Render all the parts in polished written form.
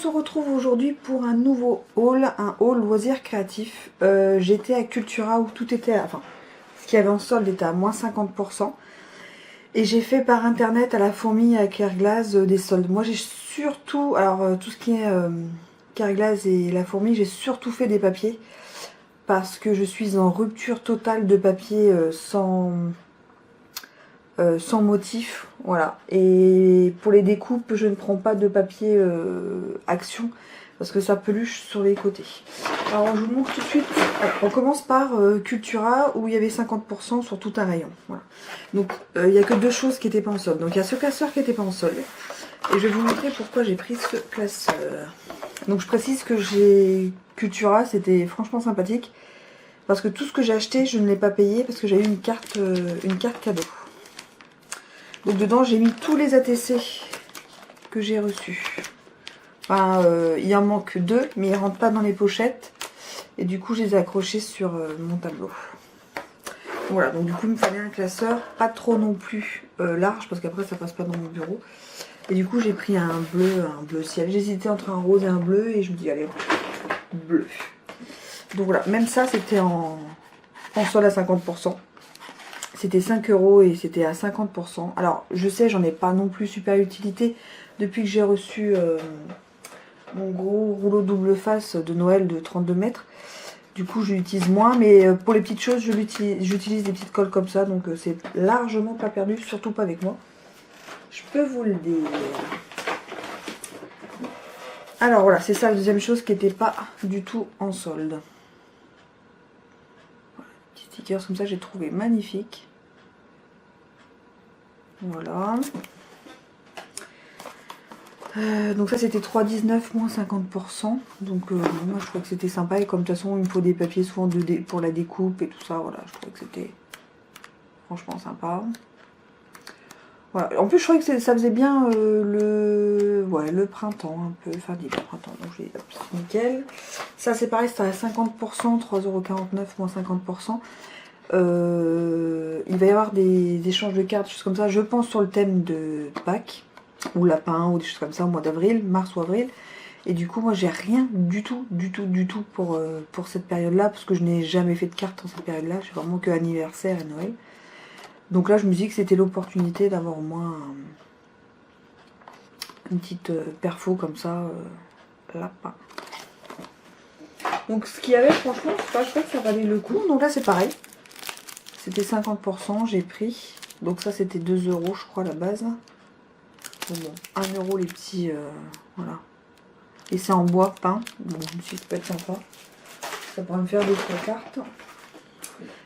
se retrouve aujourd'hui pour un nouveau haul, un haul loisirs créatifs. J'étais à Cultura où tout était, enfin, ce qu'il y avait en solde était à moins 50%. Et j'ai fait par internet à la fourmi à Careglass des soldes. Moi j'ai surtout, alors tout ce qui est Careglass et la fourmi, j'ai surtout fait des papiers. Parce que je suis en rupture totale de papier sans motif, voilà. Et pour les découpes, je ne prends pas de papier action parce que ça peluche sur les côtés. Alors je vous montre tout de suite. On commence par Cultura où il y avait 50% sur tout un rayon. Voilà. Donc il n'y a que deux choses qui n'étaient pas en solde. Donc il y a ce classeur qui n'était pas en solde. Et je vais vous montrer pourquoi j'ai pris ce classeur. Donc je précise que j'ai Cultura, c'était franchement sympathique. Parce que tout ce que j'ai acheté, je ne l'ai pas payé parce que j'ai eu une carte cadeau. Donc dedans, j'ai mis tous les ATC que j'ai reçus. Enfin, il en manque deux, mais ils ne rentrent pas dans les pochettes. Et du coup, je les ai accrochés sur mon tableau. Voilà, donc du coup, il me fallait un classeur, pas trop non plus large, parce qu'après, ça passe pas dans mon bureau. Et du coup, j'ai pris un bleu ciel. J'hésitais entre un rose et un bleu, et je me dis, allez, bleu. Donc voilà, même ça c'était en solde à 50%. C'était 5 € et c'était à 50%. Alors je sais, j'en ai pas non plus super utilité. Depuis que j'ai reçu mon gros rouleau double face de Noël de 32 mètres. Du coup je l'utilise moins, mais pour les petites choses j'utilise des petites colles comme ça. Donc c'est largement pas perdu, surtout pas avec moi. Je peux vous le dire. Alors voilà, c'est ça la deuxième chose qui n'était pas du tout en solde. Stickers comme ça, j'ai trouvé magnifique. Voilà. Donc ça c'était 3,19 moins 50%. Donc moi je trouvais que c'était sympa. Et comme de toute façon il me faut des papiers souvent pour la découpe et tout ça. Voilà, je trouvais que c'était franchement sympa. Voilà. En plus je trouvais que ça faisait bien le printemps un peu. Enfin le printemps. Donc j'ai nickel. Ça c'est pareil, c'était à 50%, 3,49 € moins 50%. Il va y avoir des échanges de cartes, choses comme ça, je pense sur le thème de Pâques ou lapin ou des choses comme ça au mois d'avril, mars ou avril. Et du coup moi j'ai rien du tout pour cette période là, parce que je n'ai jamais fait de cartes en cette période là, j'ai vraiment que anniversaire et Noël. Donc là je me dis que c'était l'opportunité d'avoir au moins une petite perfo comme ça, lapin. Donc ce qu'il y avait franchement, je crois que ça valait le coup. Donc là c'est pareil. C'était 50%, j'ai pris. Donc ça c'était 2 € je crois à la base. Bon, 1 € les petits, voilà. Et c'est en bois peint. Bon, je me suis dit ça peut être sympa. Ça pourrait me faire 2-3 cartes.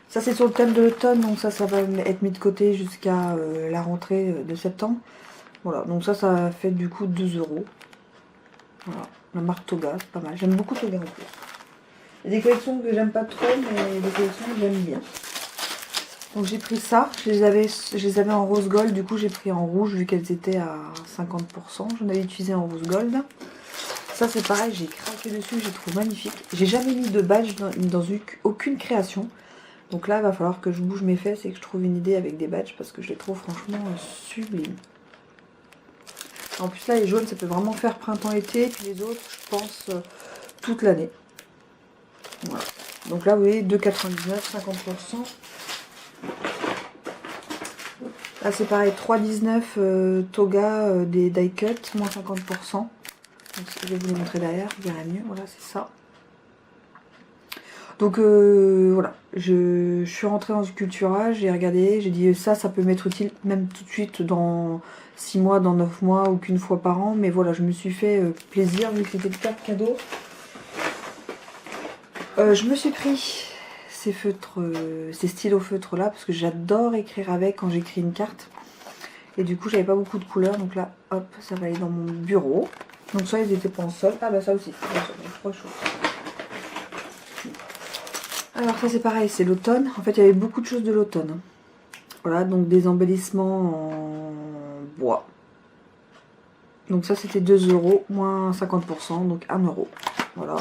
Ça c'est sur le thème de l'automne, donc ça va être mis de côté jusqu'à la rentrée de septembre. Voilà, donc ça fait du coup 2 €. Voilà, la marque Toga, c'est pas mal. J'aime beaucoup Toga en plus. Il y a des collections que j'aime pas trop, mais des collections que j'aime bien. Donc j'ai pris ça, je les avais en rose gold, du coup j'ai pris en rouge vu qu'elles étaient à 50%. J'en avais utilisé en rose gold. Ça c'est pareil, j'ai craqué dessus, j'ai trouvé magnifique. J'ai jamais mis de badge dans aucune création. Donc là il va falloir que je bouge mes fesses et que je trouve une idée avec des badges parce que je les trouve franchement sublimes. En plus là les jaunes ça peut vraiment faire printemps-été, puis les autres je pense toute l'année. Voilà. Donc là vous voyez 2,99, 50%. Là c'est pareil, 3,19 Toga des die cut, moins 50%. Donc, je vais vous les montrer derrière, vous verrez mieux. Voilà, c'est ça. Donc voilà, je suis rentrée dans une Cultura, j'ai regardé, j'ai dit ça peut m'être utile même tout de suite dans 6 mois, dans 9 mois ou qu'une fois par an. Mais voilà, je me suis fait plaisir vu que c'était de carte cadeau. Je me suis pris ces feutres, ces stylos feutres là, parce que j'adore écrire avec quand j'écris une carte. Et du coup j'avais pas beaucoup de couleurs, donc là hop, ça va aller dans mon bureau. Donc ça ils étaient pas en solde, ah bah ça aussi, trois choses. Alors ça c'est pareil, c'est l'automne, en fait il y avait beaucoup de choses de l'automne. Voilà, donc des embellissements en bois. Donc ça c'était 2 €, moins 50%, donc 1 €. Voilà.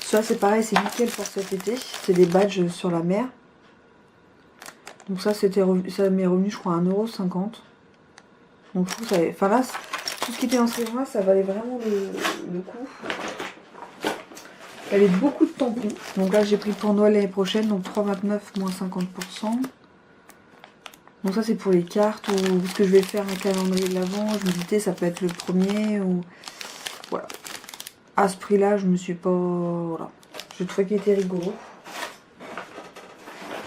Ça c'est pareil, c'est nickel pour cet été. C'est des badges sur la mer. Donc ça m'est revenu je crois 1,50 €. Donc je trouve ça. Enfin là, tout ce qui était dans ce rayon-là, ça valait vraiment le coup. Il y avait beaucoup de tampons. Donc là, j'ai pris pour Noël l'année prochaine. Donc 3,29 moins 50%. Donc ça, c'est pour les cartes. Ou parce que je vais faire un calendrier de l'Avent. Je me disais, ça peut être le premier. Ou voilà. À ce prix-là, je me suis pas... Voilà. Je trouvais qu'il était rigolo.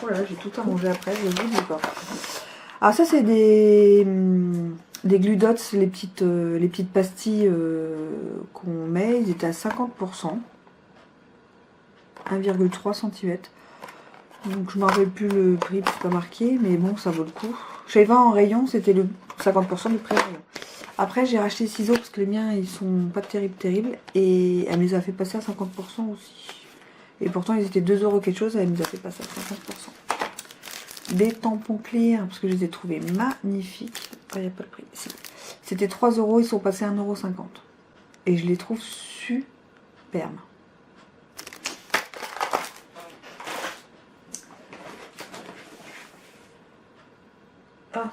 Voilà, j'ai tout à manger après. Je vous dis pas. Ah, ça, c'est des Glue Dots. Les petites pastilles qu'on met. Ils étaient à 50%. 1,3 cm. Donc je ne me rappelle plus le prix, c'est pas marqué, mais bon, ça vaut le coup. J'avais pas en rayon, c'était le 50% du prix rayon. Après, j'ai racheté des ciseaux parce que les miens, ils sont pas terribles. Et elle me les a fait passer à 50% aussi. Et pourtant, ils étaient 2 € quelque chose, elle me les a fait passer à 50%. Des tampons clairs, parce que je les ai trouvés magnifiques. Ah, il n'y a pas le prix. C'était 3 €, ils sont passés à 1,50 €. Et je les trouve superbes. Ah,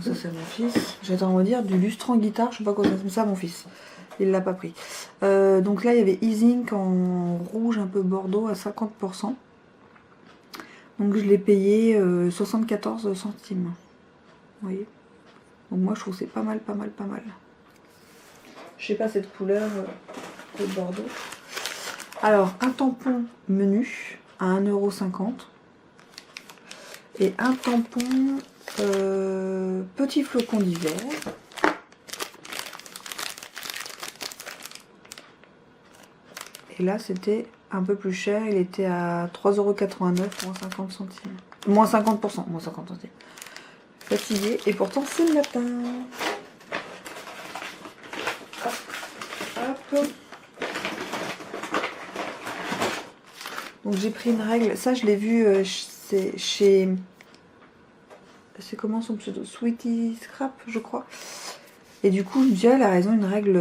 ça c'est mon fils. J'attends à me dire du lustrant guitare, je sais pas quoi c'est ça, mon fils. Il l'a pas pris. Donc là, il y avait Easing en rouge un peu bordeaux à 50%. Donc je l'ai payé 74 centimes. Vous voyez. Donc moi, je trouve que c'est pas mal. Je sais pas cette couleur de bordeaux. Alors, un tampon menu à 1,50 €. Et un tampon petit flocon d'hiver. Et là, c'était un peu plus cher. Il était à 3,89 € moins 50 centimes. Moins 50%, moins 50 centimes. Fatigué. Et pourtant, c'est le matin. Hop. Donc j'ai pris une règle. Ça, je l'ai vu chez... C'est comment son pseudo? Sweetie Scrap, je crois. Et du coup, je me dis, elle a raison, une règle...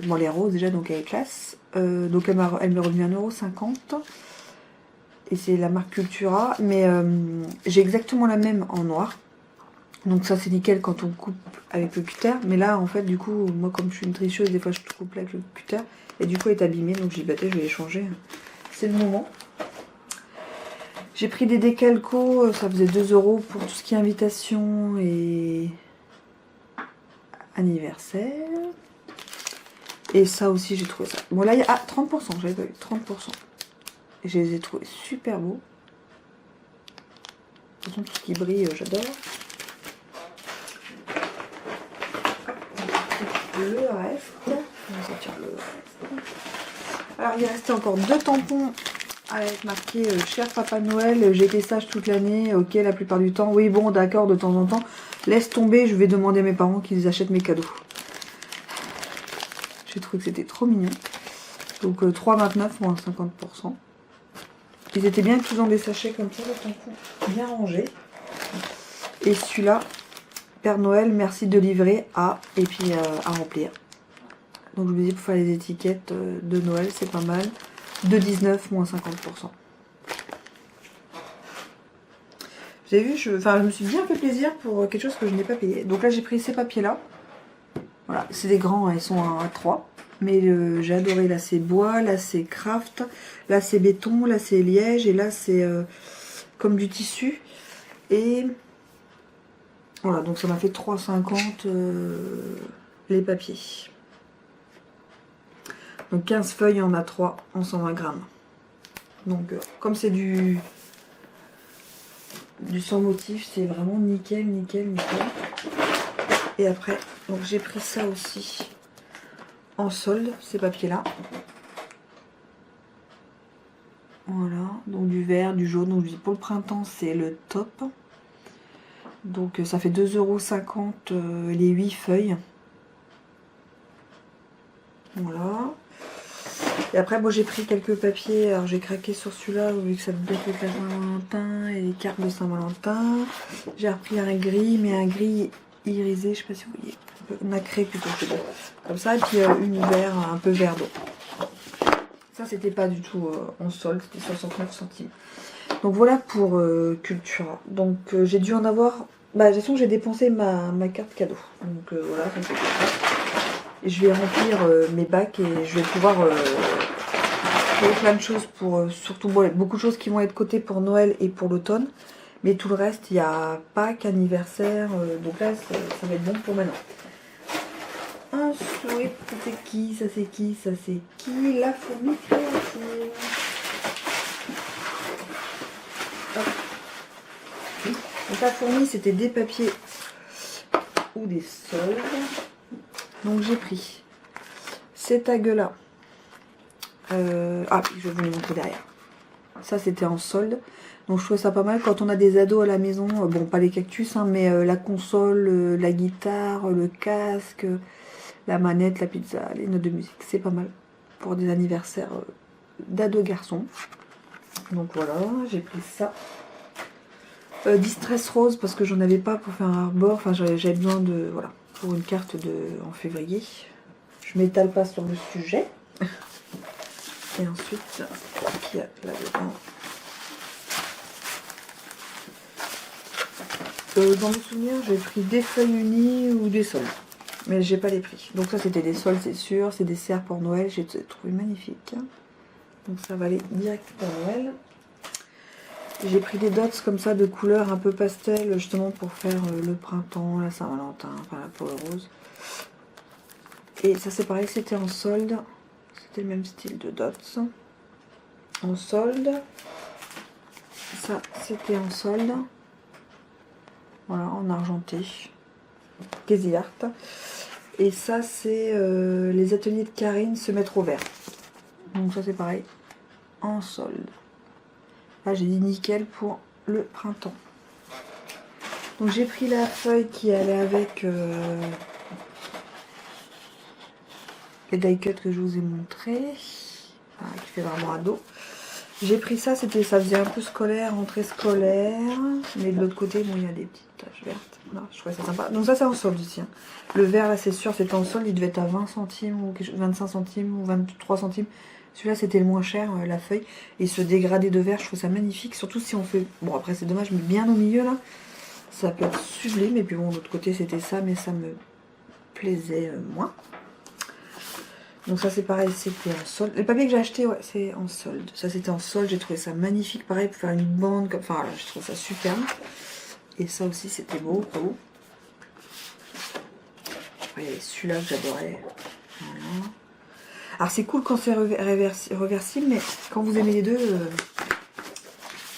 Bon, elle est rose déjà, donc elle est classe. Donc elle m'est revenue 1,50 €. Et c'est la marque Cultura. Mais j'ai exactement la même en noir. Donc ça, c'est nickel quand on coupe avec le cutter. Mais là, en fait, du coup, moi, comme je suis une tricheuse, des fois, je coupe avec le cutter. Et du coup, elle est abîmée. Donc j'ai dit, bah, je vais les changer. C'est le moment. J'ai pris des décalcos, ça faisait 2 € pour tout ce qui est invitation et anniversaire. Et ça aussi, j'ai trouvé ça. Bon, là, il y a 30%, j'avais pas eu 30%. Et je les ai trouvés super beaux. De toute façon, tout ce qui brille, j'adore. Le reste. On va sortir le reste. Alors, il restait encore 2 tampons. Avec marqué cher Papa Noël, j'ai été sage toute l'année, ok la plupart du temps, oui bon d'accord de temps en temps, laisse tomber, je vais demander à mes parents qu'ils achètent mes cadeaux. J'ai trouvé que c'était trop mignon. Donc 3,29 moins 50%. Ils étaient bien tous dans des sachets comme ça, le tampon bien rangé. Et celui-là, Père Noël, merci de livrer à, et puis à remplir. Donc je me dis pour faire les étiquettes de Noël, c'est pas mal. 2,19 moins 50%. Vous avez vu, je me suis bien fait plaisir pour quelque chose que je n'ai pas payé. Donc là, j'ai pris ces papiers-là. Voilà, c'est des grands, hein, ils sont à 3. Mais j'ai adoré. Là, c'est bois, là, c'est craft, là, c'est béton, là, c'est liège. Et là, c'est comme du tissu. Et voilà, donc ça m'a fait 3,50 les papiers. Donc 15 feuilles, on a 3 en 120 grammes. Donc comme c'est du sans motif, c'est vraiment nickel. Et après, donc j'ai pris ça aussi en solde, ces papiers-là. Voilà, donc du vert, du jaune. Donc pour le printemps, c'est le top. Donc ça fait 2,50 € les 8 feuilles. Voilà. Et après, moi j'ai pris quelques papiers. Alors j'ai craqué sur celui-là, vu que ça date avec la Saint-Valentin et les cartes de Saint-Valentin. J'ai repris un gris, mais un gris irisé, je sais pas si vous voyez. Un peu nacré plutôt que bon. Comme ça, et puis une vert, un peu vert d'eau. Ça, c'était pas du tout en solde, c'était 69 centimes. Donc voilà pour Cultura. Donc j'ai dû en avoir. Bah, de toute façon, j'ai dépensé ma carte cadeau. Donc voilà, ça me fait plaisir. Et je vais remplir mes bacs et je vais pouvoir créer plein de choses pour surtout bon, beaucoup de choses qui vont être cotées pour Noël et pour l'automne. Mais tout le reste, il y a Pâques, anniversaire, donc là ça va être bon pour maintenant. Un souhait, ça c'est qui, ça c'est qui, ça c'est qui, la fourmi créative. Donc la fourmi c'était des papiers ou des soldes. Donc j'ai pris ces tags là. Ah, je vais vous les montrer derrière. Ça c'était en solde. Donc je trouve ça pas mal quand on a des ados à la maison. Bon, pas les cactus, hein, mais la console, la guitare, le casque, la manette, la pizza, les notes de musique. C'est pas mal pour des anniversaires d'ados garçons. Donc voilà, j'ai pris ça. Distress rose parce que j'en avais pas pour faire un arbor. Enfin, j'avais besoin de... Voilà, pour une carte en février. Je m'étale pas sur le sujet. Et ensuite, qu'est-ce qu'il y a là-dedans? Dans mes souvenirs, j'ai pris des feuilles unies ou des soldes. Mais j'ai pas les prix. Donc ça, c'était des soldes, c'est sûr. C'est des serres pour Noël. J'ai trouvé magnifique. Donc ça va aller direct pour Noël. J'ai pris des dots comme ça de couleurs un peu pastel, justement pour faire le printemps, la Saint-Valentin, enfin pour le rose. Et ça c'est pareil, c'était en solde. C'était le même style de dots. En solde. Ça c'était en solde. Voilà, en argenté. Casey Art. Et ça c'est les ateliers de Karine se mettre au vert. Donc ça c'est pareil. En solde. Là j'ai dit nickel pour le printemps. Donc j'ai pris la feuille qui allait avec les die cuts que je vous ai montré. Voilà, qui fait vraiment ado. J'ai pris ça, ça faisait un peu scolaire, entrée scolaire. Mais de l'autre côté, bon, il y a des petites taches vertes. Voilà, je trouvais ça sympa. Donc ça c'est en solde aussi. Hein. Le vert là c'est sûr, c'était en solde, il devait être à 20 centimes ou 25 centimes ou 23 centimes. Celui-là c'était le moins cher, la feuille. Et ce dégradé de vert, je trouve ça magnifique. Surtout si on fait... Bon après c'est dommage, mais bien au milieu là. Ça peut être sublime. Et puis bon, de l'autre côté c'était ça, mais ça me plaisait moins. Donc ça c'est pareil, c'était en solde. Le papier que j'ai acheté, ouais, c'est en solde. Ça c'était en solde, j'ai trouvé ça magnifique. Pareil pour faire une bande, comme... enfin voilà, je trouve ça superbe. Et ça aussi c'était beau, pas beau. Après, il y avait celui-là que j'adorais. Voilà. Alors c'est cool quand c'est reversible, mais quand vous aimez les deux,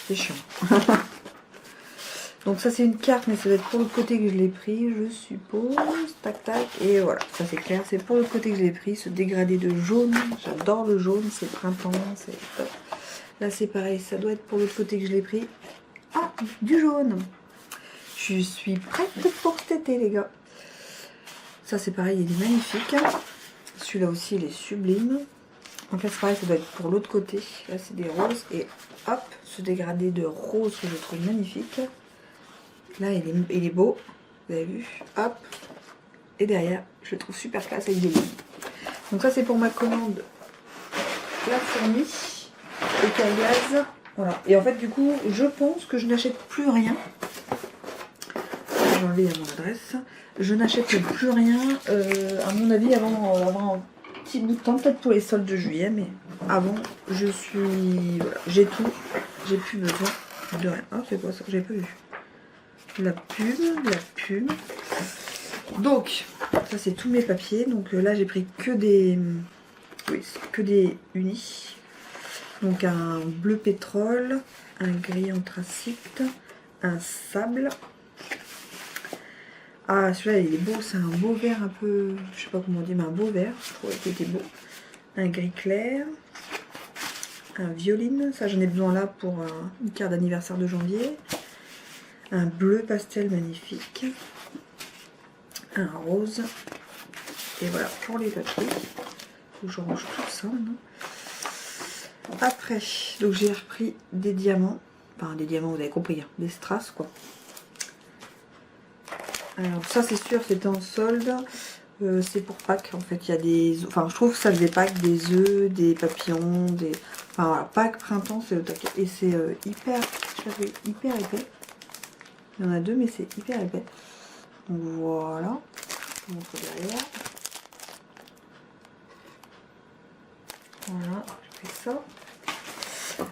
c'est chiant. Donc ça c'est une carte, mais ça va être pour l'autre côté que je l'ai pris, je suppose. Tac tac, et voilà, ça c'est clair, c'est pour l'autre côté que je l'ai pris, ce dégradé de jaune. J'adore le jaune, c'est printemps, c'est top. Là c'est pareil, ça doit être pour l'autre côté que je l'ai pris. Ah, du jaune. Je suis prête pour cet été les gars. Ça c'est pareil, il est magnifique. Celui-là aussi il est sublime. En fait c'est pareil, ça doit être pour l'autre côté. Là c'est des roses, et hop, ce dégradé de rose que je trouve magnifique. Là, il est beau, vous avez vu, hop, et derrière, je le trouve super classe avec des lignes. Donc ça, c'est pour ma commande, la fourmi, et Kailas, voilà. Et en fait, du coup, je pense que je n'achète plus rien. Je vais enlever mon adresse. Je n'achète plus rien, à mon avis, avant d'avoir un petit bout de temps, peut-être pour les soldes de juillet, mais avant, je suis, voilà, j'ai tout, j'ai plus besoin de rien. Ah, c'est quoi ça? J'avais pas vu. La pub. Donc, ça c'est tous mes papiers. Donc là j'ai pris que des... Oui, que des unis. Donc un bleu pétrole, un gris anthracite, un sable. Ah celui-là il est beau, c'est un beau vert un peu... Je sais pas comment on dit, mais un beau vert. Je trouvais qu'il était beau. Un gris clair. Un violine, ça j'en ai besoin là pour une carte d'anniversaire de janvier. Un bleu pastel magnifique, un rose, et voilà pour les papiers. Faut que je range tout ça maintenant. Après, donc j'ai repris des diamants, enfin des diamants, vous avez compris, hein, des strass quoi. Alors ça c'est sûr, c'était en solde, c'est pour Pâques en fait. Il y a des, enfin je trouve que ça faisait Pâques, des œufs, des papillons, des, enfin voilà, Pâques, printemps, c'est au taquet et c'est hyper, je sais pas, hyper épais. Il y en a deux, mais c'est hyper épais. Donc voilà. Je vous montre derrière. Voilà, j'ai pris ça.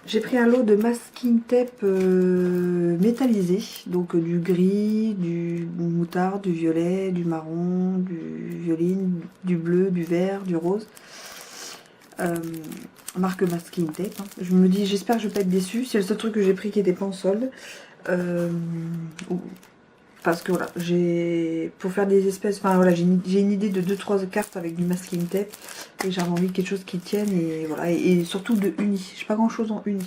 J'ai pris un lot de masking tape métallisé, donc du gris, du moutarde, du violet, du marron, du violine, du bleu, du vert, du rose. Marque masking tape. Hein. Je me dis, j'espère que je vais pas être déçue. C'est le seul truc que j'ai pris qui n'était pas en solde. Parce que voilà, pour faire des espèces, enfin voilà, j'ai une idée de 2-3 cartes avec du masking tape et j'avais envie de quelque chose qui tienne et voilà, et surtout de uni. J'ai pas grand chose en uni.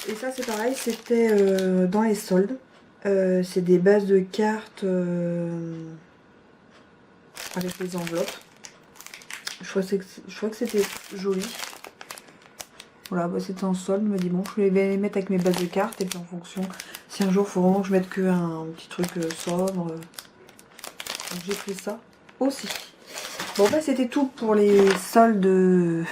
Et ça c'est pareil, c'était dans les soldes. C'est des bases de cartes avec les enveloppes. Je crois que c'était joli. Voilà, bah c'était en solde, je me dis bon, je vais les mettre avec mes bases de cartes et puis en fonction, si un jour il faut vraiment que je mette que un petit truc sobre, donc j'ai pris ça aussi. Bon bah c'était tout pour les soldes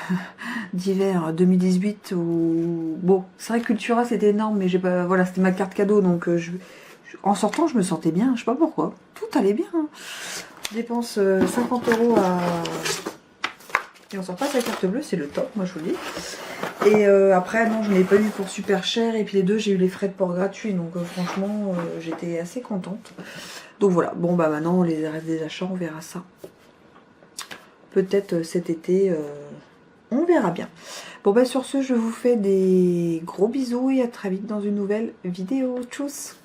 d'hiver 2018. Bon, c'est vrai que Cultura c'était énorme, mais j'ai pas, voilà, c'était ma carte cadeau, donc en sortant je me sentais bien, je sais pas pourquoi, tout allait bien. Hein. Je dépense 50 € et on sort pas sa carte bleue, c'est le top, moi je vous le dis. Et après, non, je n'ai pas eu pour super cher. Et puis les deux, j'ai eu les frais de port gratuits. Donc franchement, j'étais assez contente. Donc voilà, bon bah maintenant, les restes des achats, on verra ça. Peut-être cet été, on verra bien. Bon bah sur ce, je vous fais des gros bisous et à très vite dans une nouvelle vidéo. Tchuss!